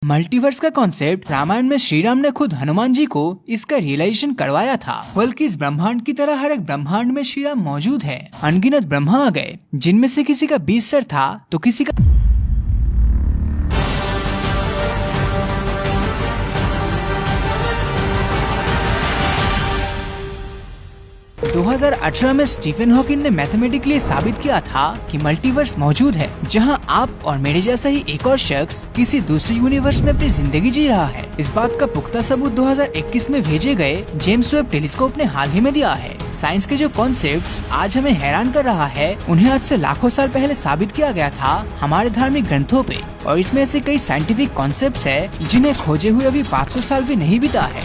Multiverse का concept Ramayan में श्री राम ने खुद हनुमान जी को इसका रियलाइजेशन करवाया था। बल्कि इस ब्रह्मांड की तरह हर एक ब्रह्मांड में श्री राम मौजूद है। अनगिनत ब्रह्मा आ गए, जिनमें से किसी का 20 सर था तो किसी का 2018 में स्टीफन हॉकिंग ने मैथमेटिकली साबित किया था कि मल्टीवर्स मौजूद है, जहां आप और मेरे जैसा ही एक और शख्स किसी दूसरे यूनिवर्स में अपनी जिंदगी जी रहा है। इस बात का पुख्ता सबूत 2021 में भेजे गए जेम्स वेब टेलीस्कोप ने हाल ही में दिया है। साइंस के जो कॉन्सेप्ट्स आज हमें हैरान कर रहा है, उन्हें आज से लाखों साल पहले साबित किया गया था हमारे धार्मिक ग्रंथों पे। और इसमें ऐसे कई साइंटिफिक कॉन्सेप्ट्स है जिन्हें खोजे हुए अभी 500 साल भी नहीं बीता है।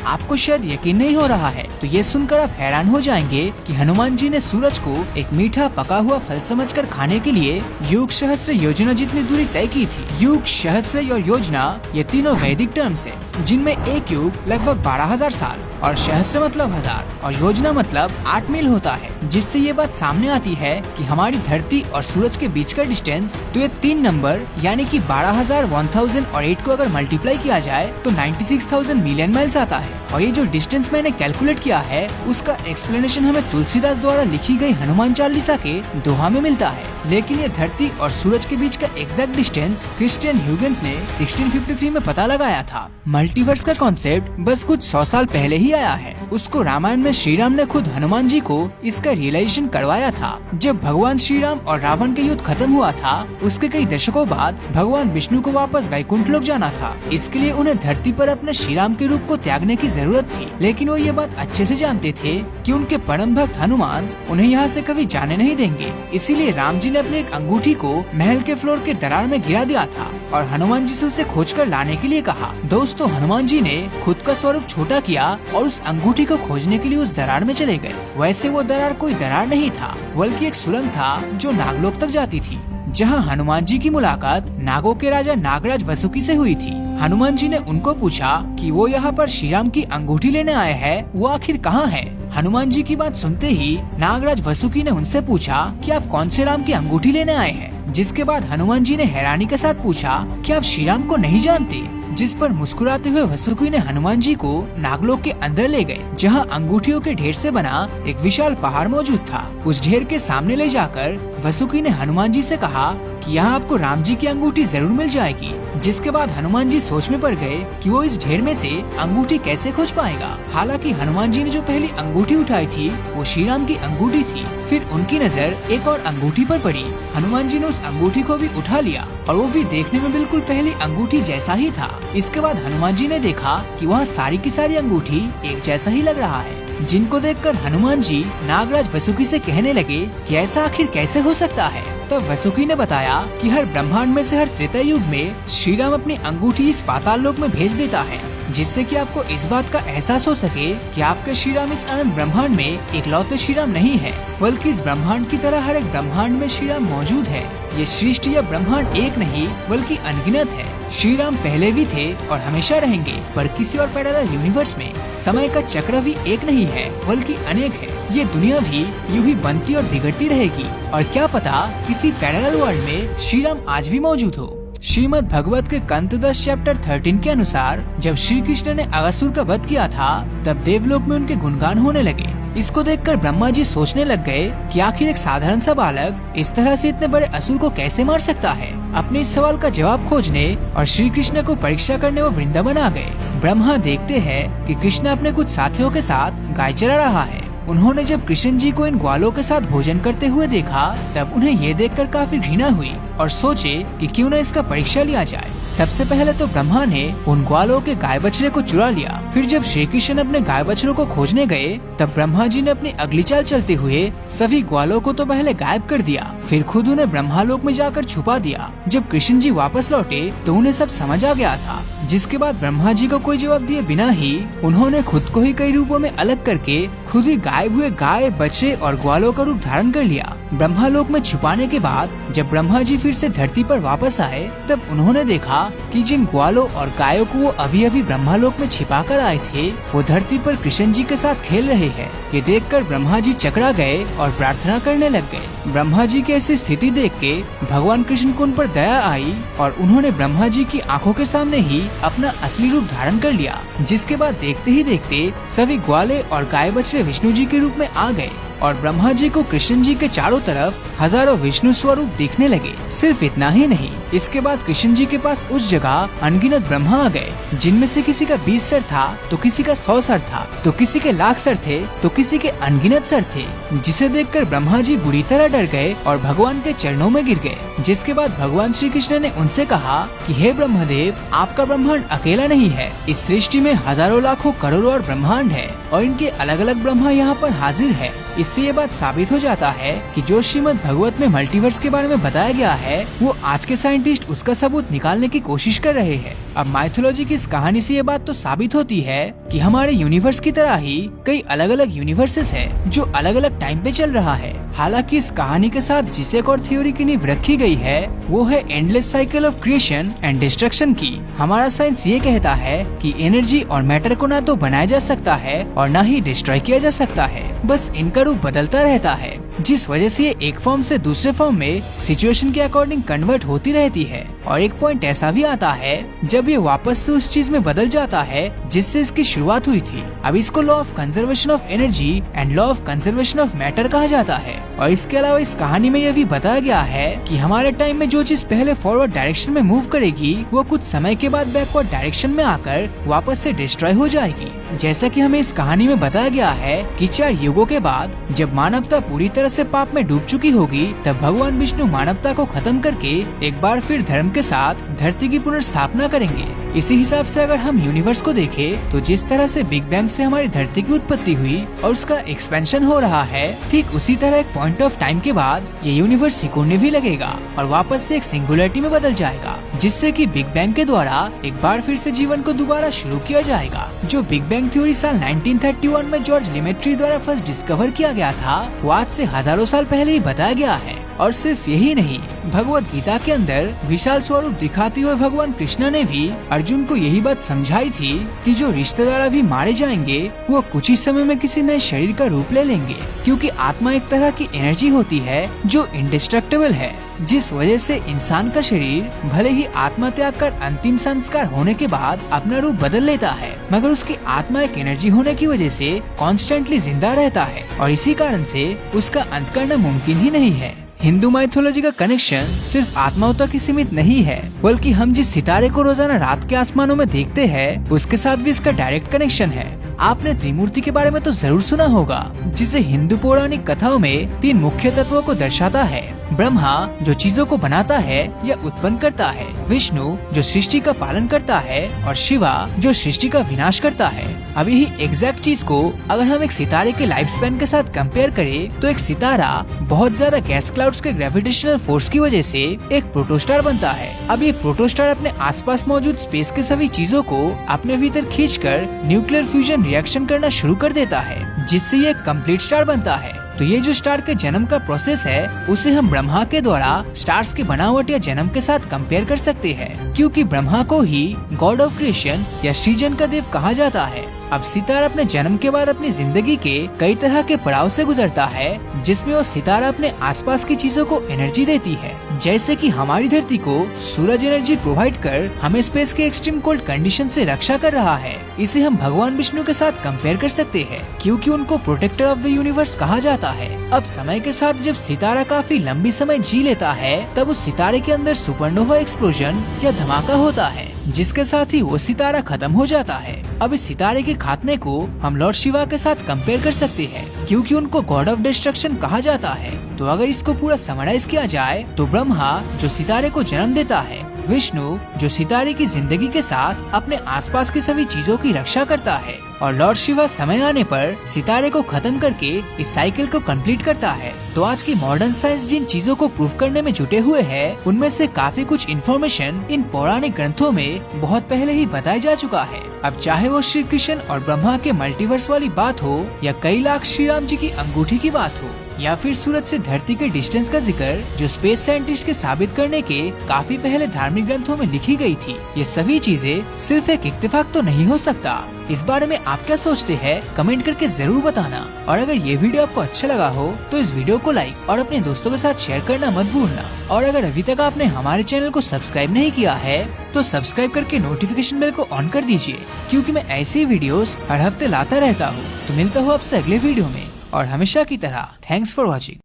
आपको शायद यकीन नहीं हो रहा है तो ये सुनकर आप हैरान हो जाएंगे कि हनुमान जी ने सूरज को एक मीठा पका हुआ फल समझकर खाने के लिए युग सहस्त्र योजना जितनी दूरी तय की थी। युग, सहस्त्र और योजना ये तीनों वैदिक टर्म्स है, जिनमें एक युग लगभग 12,000 साल और सहस्त्र मतलब 1000 और योजना मतलब 8 मील होता है। जिससे ये बात सामने आती है कि हमारी धरती और सूरज के बीच का डिस्टेंस तो ये 3 नंबर यानी कि 12,000, 1000 और 8 को अगर मल्टीप्लाई किया जाए तो 96,000 मिलियन माइल्स आता है। और ये जो डिस्टेंस मैंने कैलकुलेट किया है उसका एक्सप्लेनेशन हमें तुलसीदास द्वारा लिखी गई हनुमान चालीसा के दोहा में मिलता है। लेकिन ये धरती और सूरज के बीच का एग्जैक्ट डिस्टेंस क्रिश्चियन ह्यूगेंस ने 1653 में पता लगाया था। मल्टीवर्स का कॉन्सेप्ट बस कुछ 100 साल पहले ही आया है। उसको रामायण में श्री राम ने खुद हनुमान जी को इसका रियलाइजेशन करवाया था। जब भगवान श्री राम और रावण के युद्ध खत्म हुआ था, उसके कई दशकों बाद भगवान विष्णु को वापस वैकुंठ लोक जाना था। इसके लिए उन्हें धरती पर अपने श्री राम के रूप को त्यागने की जरूरत थी। लेकिन वो ये बात अच्छे से जानते थे कि उनके परम भक्त हनुमान उन्हें यहाँ से कभी जाने नहीं देंगे। इसीलिए राम जी ने अपने एक अंगूठी को महल के फ्लोर के दरार में गिरा दिया था और हनुमान जी से उसे खोजकर लाने के लिए कहा। दोस्तों, हनुमान जी ने खुद का स्वरूप छोटा किया और उस अंगूठी को खोजने के लिए उस दरार में चले गए। वैसे वो दरार कोई दरार नहीं था, बल्कि एक सुरंग था जो नागलोक तक जाती थी, जहां हनुमान जी की मुलाकात नागों के राजा नागराज वसुकी से हुई थी। हनुमान जी ने उनको पूछा कि वो यहाँ पर श्री राम की अंगूठी लेने आए हैं, वो आखिर कहाँ है। हनुमान जी की बात सुनते ही नागराज वसुकी ने उनसे पूछा कि आप कौन से राम की अंगूठी लेने आए हैं। जिसके बाद हनुमान जी ने हैरानी के साथ पूछा कि आप श्री राम को नहीं जानते। जिस पर मुस्कुराते हुए वसुकी ने हनुमान जी को नागलोक के अंदर ले गए, जहां अंगूठियों के ढेर से बना एक विशाल पहाड़ मौजूद था। उस ढेर के सामने ले जाकर वसुकी ने हनुमान जी से कहा कि यहाँ आपको राम जी की अंगूठी जरूर मिल जाएगी। जिसके बाद हनुमान जी सोच में पड़ गए कि वो इस ढेर में से अंगूठी कैसे खोज पाएगा। हालांकि हनुमान जी ने जो पहली अंगूठी उठाई थी वो श्री राम की अंगूठी थी। फिर उनकी नजर एक और अंगूठी पर पड़ी। हनुमान जी ने उस अंगूठी को भी उठा लिया और वो भी देखने में बिल्कुल पहली अंगूठी जैसा ही था। इसके बाद हनुमान जी ने देखा कि वहाँ सारी की सारी अंगूठी एक जैसा ही लग रहा है। जिनको देखकर हनुमान जी नागराज वसुकी से कहने लगे कि ऐसा आखिर कैसे हो सकता है। तब वसुकी ने बताया कि हर ब्रह्मांड में से हर त्रेता युग में श्री राम अपनी अंगूठी इस पाताल लोक में भेज देता है, जिससे कि आपको इस बात का एहसास हो सके कि आपके श्री राम इस अनंत ब्रह्मांड में एकलौते श्री राम नहीं है, बल्कि इस ब्रह्मांड की तरह हर एक ब्रह्मांड में श्री राम मौजूद है। ये सृष्टि या ब्रह्मांड एक नहीं बल्कि अनगिनत है। श्री राम पहले भी थे और हमेशा रहेंगे, पर किसी और पैरेलल यूनिवर्स में समय का चक्र भी एक नहीं है बल्कि अनेक है। ये दुनिया भी यूं ही बनती और बिगड़ती रहेगी और क्या पता किसी पैरेलल वर्ल्ड में श्री राम आज भी मौजूद हो। श्रीमद् भगवत के कंत 10 चैप्टर 13 के अनुसार जब श्री कृष्ण ने अगासुर का वध किया था, तब देवलोक में उनके गुणगान होने लगे। इसको देखकर ब्रह्मा जी सोचने लग गए कि आखिर एक साधारण सा बालक इस तरह से इतने बड़े असुर को कैसे मार सकता है। अपने इस सवाल का जवाब खोजने और श्री कृष्ण को परीक्षा करने वो वृंदावन आ गए। ब्रह्मा देखते हैं कि कृष्ण अपने कुछ साथियों के साथ गाय चरा रहा है। उन्होंने जब कृष्ण जी को इन ग्वालों के साथ भोजन करते हुए देखा, तब उन्हें ये देखकर काफी घृणा हुई और सोचे कि क्यों न इसका परीक्षा लिया जाए। सबसे पहले तो ब्रह्मा ने उन ग्वालों के गाय बछड़े को चुरा लिया। फिर जब श्री कृष्ण अपने गाय बछड़ों को खोजने गए, तब ब्रह्मा जी ने अपनी अगली चाल चलते हुए सभी ग्वालों को तो पहले गायब कर दिया, फिर खुद उन्हें ब्रह्मालोक में जाकर छुपा दिया। जब कृष्ण जी वापस लौटे तो उन्हें सब समझ आ गया था। जिसके बाद ब्रह्मा जी को कोई जवाब दिए बिना ही उन्होंने खुद को ही कई रूपों में अलग करके खुद ही गायब हुए गाय, बछड़े और ग्वालों का रूप धारण कर लिया। ब्रह्मालोक में छुपाने के बाद जब ब्रह्मा जी फिर से धरती पर वापस आए, तब उन्होंने देखा कि जिन ग्वालों और गायों को वो अभी अभी ब्रह्मालोक में छिपा कर आए थे, वो धरती पर कृष्ण जी के साथ खेल रहे हैं। ये देखकर ब्रह्मा जी चकरा गए और प्रार्थना करने लग गए। ब्रह्मा जी की ऐसी स्थिति देख के भगवान कृष्ण को उन पर दया आई और उन्होंने ब्रह्मा जी की आंखों के सामने ही अपना असली रूप धारण कर लिया, जिसके बाद देखते ही देखते सभी ग्वाले और गाय बछड़े विष्णु जी के रूप में आ गए और ब्रह्मा जी को कृष्ण जी के चारों तरफ हजारों विष्णु स्वरूप दिखने लगे। सिर्फ इतना ही नहीं, इसके बाद कृष्ण जी के पास उस जगह अनगिनत ब्रह्मा आ गए, जिनमें से किसी का 20 सर था तो किसी का 100 सर था, तो किसी के लाख सर थे तो किसी के अनगिनत सर थे, जिसे देखकर ब्रह्मा जी बुरी तरह डर गए और भगवान के चरणों में गिर गए। जिसके बाद भगवान श्री कृष्ण ने उनसे कहा कि हे ब्रह्मदेव, आपका ब्रह्मांड अकेला नहीं है, इस सृष्टि में हजारों लाखों करोड़ों और ब्रह्मांड है और इनके अलग अलग ब्रह्मा यहाँ पर हाजिर है। इससे ये बात साबित हो जाता है कि जो श्रीमद् भगवत में मल्टीवर्स के बारे में बताया गया है, वो आज के साइंटिस्ट उसका सबूत निकालने की कोशिश कर रहे हैं। अब माइथोलॉजी की इस कहानी से ये बात तो साबित होती है कि हमारे यूनिवर्स की तरह ही कई अलग अलग यूनिवर्सेस है जो अलग अलग टाइम पे चल रहा है। हालांकि इस कहानी के साथ जिस एक और थ्योरी की नींव रखी गई है वो है endless cycle of creation and destruction की। हमारा साइंस ये कहता है कि एनर्जी और मैटर को ना तो बनाया जा सकता है और ना ही डिस्ट्रॉय किया जा सकता है, बस इनका रूप बदलता रहता है, जिस वजह से ये एक फॉर्म से दूसरे फॉर्म में सिचुएशन के अकॉर्डिंग कन्वर्ट होती रहती है। और एक पॉइंट ऐसा भी आता है जब ये वापस से उस चीज में बदल जाता है जिससे इसकी शुरुआत हुई थी। अब इसको law of conservation of energy and law of conservation of matter कहा जाता है। और इसके अलावा इस कहानी में यह भी बताया गया है कि हमारे टाइम में जो चीज पहले फॉरवर्ड डायरेक्शन में मूव करेगी वो कुछ समय के बाद बैकवर्ड डायरेक्शन में आकर वापस से डिस्ट्रॉय हो जाएगी। जैसा कि हमें इस कहानी में बताया गया है कि 4 युगों के बाद जब मानवता पूरी तरह से पाप में डूब चुकी होगी, तब भगवान विष्णु मानवता को खत्म करके एक बार फिर धर्म के साथ धरती की पुनर्स्थापना करेंगे। इसी हिसाब से अगर हम यूनिवर्स को देखें तो जिस तरह से बिग बैंग से हमारी धरती की उत्पत्ति हुई और उसका एक्सपेंशन हो रहा है, ठीक उसी तरह एक पॉइंट ऑफ टाइम के बाद ये यूनिवर्स सिकुड़ने भी लगेगा और वापस से एक सिंगुलरिटी में बदल जाएगा, जिससे कि बिग बैंग के द्वारा एक बार फिर से जीवन को दोबारा शुरू किया जाएगा। जो बिग बैंग थ्योरी साल 1931 में जॉर्ज लिमेट्री द्वारा फर्स्ट डिस्कवर किया गया था, वो आज से हजारों साल पहले ही बताया गया है। और सिर्फ यही नहीं, भगवत गीता के अंदर विशाल स्वरूप दिखाते हुए भगवान कृष्ण ने भी अर्जुन को यही बात समझाई थी कि जो रिश्तेदार अभी मारे जाएंगे वो कुछ ही समय में किसी नए शरीर का रूप ले लेंगे, क्योंकि आत्मा एक तरह की एनर्जी होती है जो इंडिस्ट्रक्टिबल है, जिस वजह से इंसान का शरीर भले ही आत्मा त्याग कर अंतिम संस्कार होने के बाद अपना रूप बदल लेता है, मगर उसकी आत्मा एक एनर्जी होने की वजह से कॉन्स्टेंटली जिंदा रहता है और इसी कारण से उसका अंत करना मुमकिन ही नहीं है। हिंदू माइथोलॉजी का कनेक्शन सिर्फ आत्माओं तक ही सीमित नहीं है, बल्कि हम जिस सितारे को रोजाना रात के आसमानों में देखते हैं उसके साथ भी इसका डायरेक्ट कनेक्शन है। आपने त्रिमूर्ति के बारे में तो जरूर सुना होगा, जिसे हिंदू पौराणिक कथाओं में 3 मुख्य तत्वों को दर्शाता है। ब्रह्मा जो चीजों को बनाता है या उत्पन्न करता है, विष्णु जो सृष्टि का पालन करता है और शिवा जो सृष्टि का विनाश करता है। अब यही एग्जैक्ट चीज को अगर हम एक सितारे के लाइफ स्पैन के साथ कंपेयर करें तो एक सितारा बहुत ज्यादा गैस क्लाउड्स के ग्रेविटेशनल फोर्स की वजह से एक प्रोटोस्टार बनता है। अब ये प्रोटोस्टार अपने आसपास मौजूद स्पेस के सभी चीजों को अपने भीतर खींचकर न्यूक्लियर फ्यूजन रिएक्शन करना शुरू कर देता है, जिससे ये कंप्लीट स्टार बनता है। तो ये जो स्टार के जन्म का प्रोसेस है उसे हम ब्रह्मा के द्वारा स्टार्स की बनावट या जन्म के साथ कंपेयर कर सकते हैं, क्योंकि ब्रह्मा को ही गॉड ऑफ क्रिएशन या सृजन का देव कहा जाता है। अब सितारा अपने जन्म के बाद अपनी जिंदगी के कई तरह के पड़ाव से गुजरता है, जिसमें वो सितारा अपने आसपास की चीजों को एनर्जी देती है, जैसे कि हमारी धरती को सूरज एनर्जी प्रोवाइड कर हमें स्पेस के एक्सट्रीम कोल्ड कंडीशन से रक्षा कर रहा है। इसे हम भगवान विष्णु के साथ कंपेयर कर सकते हैं, क्योंकि उनको प्रोटेक्टर ऑफ द यूनिवर्स कहा जाता है। अब समय के साथ जब सितारा काफी लंबी समय जी लेता है, तब उस सितारे के अंदर सुपरनोवा एक्सप्लोजन या धमाका होता है, जिसके साथ ही वो सितारा खत्म हो जाता है। अब इस सितारे के खात्मे को हम लॉर्ड शिवा के साथ कंपेयर कर सकते हैं, क्योंकि उनको गॉड ऑफ डिस्ट्रक्शन कहा जाता है। तो अगर इसको पूरा समराइज किया जाए तो ब्रह्मा जो सितारे को जन्म देता है, विष्णु जो सितारे की जिंदगी के साथ अपने आसपास की सभी चीजों की रक्षा करता है, और लॉर्ड शिवा समय आने पर सितारे को खत्म करके इस साइकिल को कंप्लीट करता है। तो आज की मॉडर्न साइंस जिन चीजों को प्रूव करने में जुटे हुए हैं, उनमें से काफी कुछ इन्फॉर्मेशन इन पौराणिक ग्रंथों में बहुत पहले ही बताया जा चुका है। अब चाहे वो श्री कृष्ण और ब्रह्मा के मल्टीवर्स वाली बात हो या कई लाख श्री राम जी की अंगूठी की बात हो, या फिर सूरज से धरती के डिस्टेंस का जिक्र जो स्पेस साइंटिस्ट के साबित करने के काफी पहले धार्मिक ग्रंथों में लिखी गई थी। ये सभी चीजें सिर्फ एक इत्तेफाक तो नहीं हो सकता। इस बारे में आप क्या सोचते हैं कमेंट करके जरूर बताना। और अगर ये वीडियो आपको अच्छा लगा हो तो इस वीडियो को लाइक और अपने दोस्तों के साथ शेयर करना मत भूलना। और अगर अभी तक आपने हमारे चैनल को सब्सक्राइब नहीं किया है तो सब्सक्राइब करके नोटिफिकेशन बेल को ऑन कर दीजिए, क्योंकि मैं ऐसी वीडियोस हर हफ्ते लाता रहता हूँ। तो मिलता हूँ आपसे अगले वीडियो में, और हमेशा की तरह थैंक्स फॉर वॉचिंग।